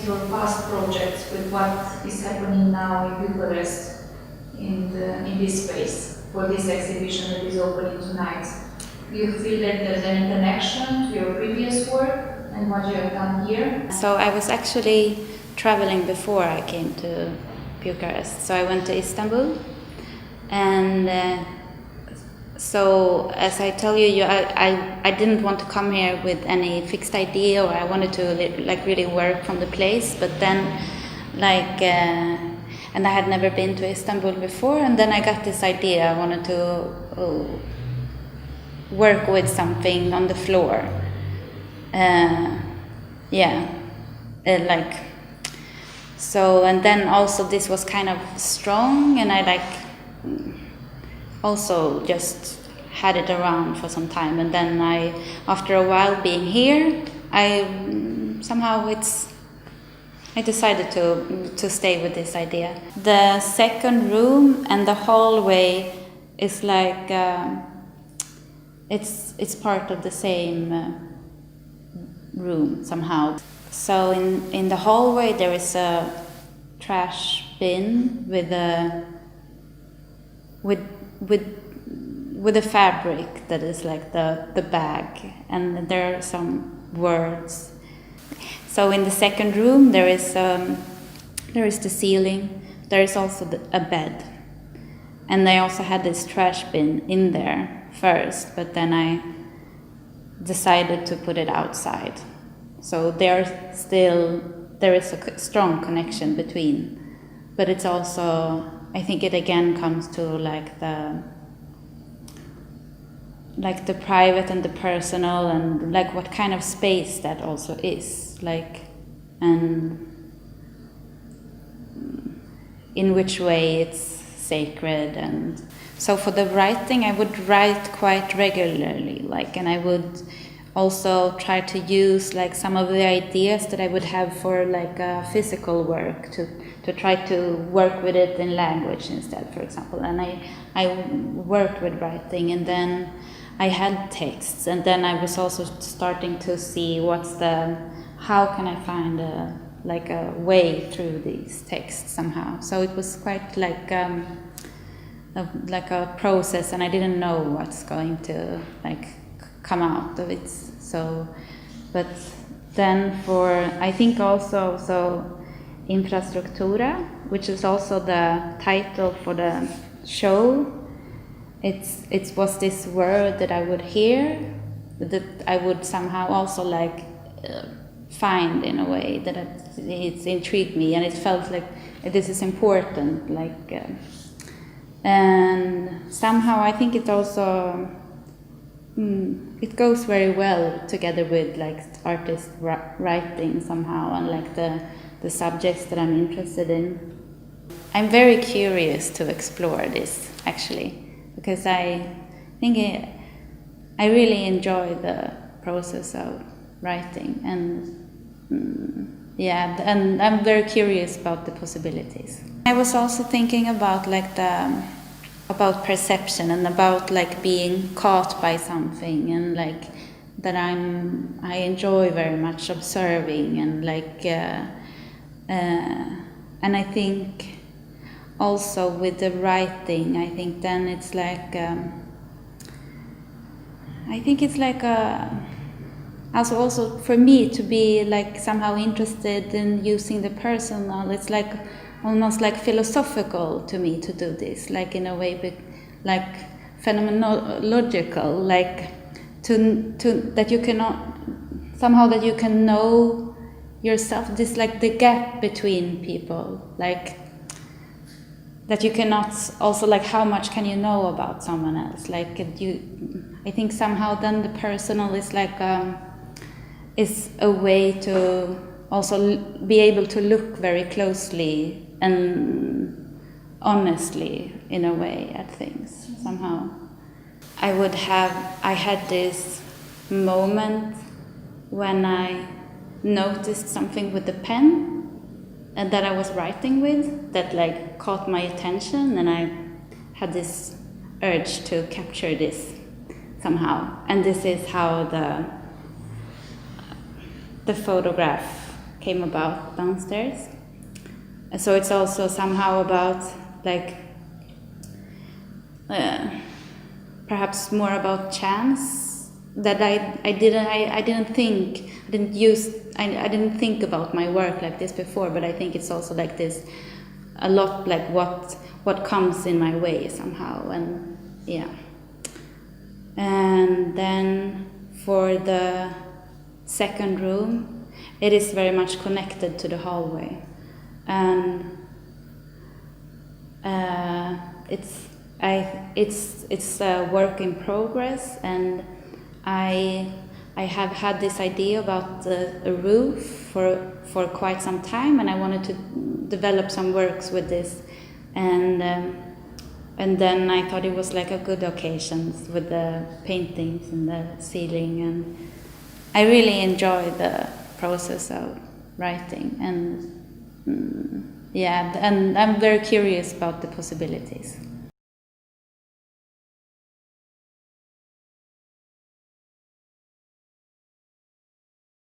your past projects with what is happening now in Bucharest in this space for this exhibition that is opening tonight? Do you feel that there's any connection to your previous work and what you have done here? So I was actually traveling before I came to Bucharest. So I went to Istanbul, and so as I tell you, I didn't want to come here with any fixed idea, or I wanted to really work from the place. But then and I had never been to Istanbul before, and then I got this idea. I wanted to work with something on the floor. So, and then also this was kind of strong, and I also just had it around for some time, and then after a while being here, I decided to stay with this idea. The second room and the hallway is it's part of the same room somehow. So in the hallway there is a trash bin with a fabric that is like the bag, and there are some words. So in the second room there is the ceiling. There is also a bed, and they also had this trash bin in there first, but then I decided to put it outside. So there is a strong connection between, but it's also, I think it again comes to the private and the personal, and what kind of space that also is, and in which way it's sacred. And so for the writing, I would write quite regularly, and I would also try to use some of the ideas that I would have for physical work to try to work with it in language instead, for example. And I worked with writing, and then I had texts, and then I was also starting to see how can I find a way through these texts somehow. So it was quite like a process, and I didn't know what's going to come out of it. So, but then I think also, Infrastructura, which is also the title for the show, it was this word that I would hear, that I would somehow also find in a way that it's intrigued me, and it felt like this is important, and somehow I think it also it goes very well together with artist writing somehow, and the subjects that I'm interested in. I'm very curious to explore this, actually, because I think I really enjoy the process of writing, and and I'm very curious about the possibilities. I was also thinking about about perception, and about being caught by something, and that I enjoy very much observing, and I think also with the writing, I think then it's I think it's also for me to be somehow interested in using the personal. It's almost philosophical to me to do this, in a way, but phenomenological, that you cannot somehow, that you can know yourself, this the gap between people, that you cannot also how much can you know about someone else, I think somehow then the personal is a way to also be able to look very closely and honestly, in a way, at things somehow. I had this moment when I noticed something with the pen and that I was writing with that caught my attention, and I had this urge to capture this somehow, and this is how the photograph came about downstairs. So it's also somehow about like perhaps more about chance that I didn't think about my work like this before, but I think it's also like this a lot like what comes in my way somehow, and yeah. And then for the second room, it is very much connected to the hallway, and it's a work in progress, and I have had this idea about a roof for quite some time, and I wanted to develop some works with this, and then I thought it was like a good occasion with the paintings and the ceiling, and I really enjoy the process of writing, and yeah, and I'm very curious about the possibilities.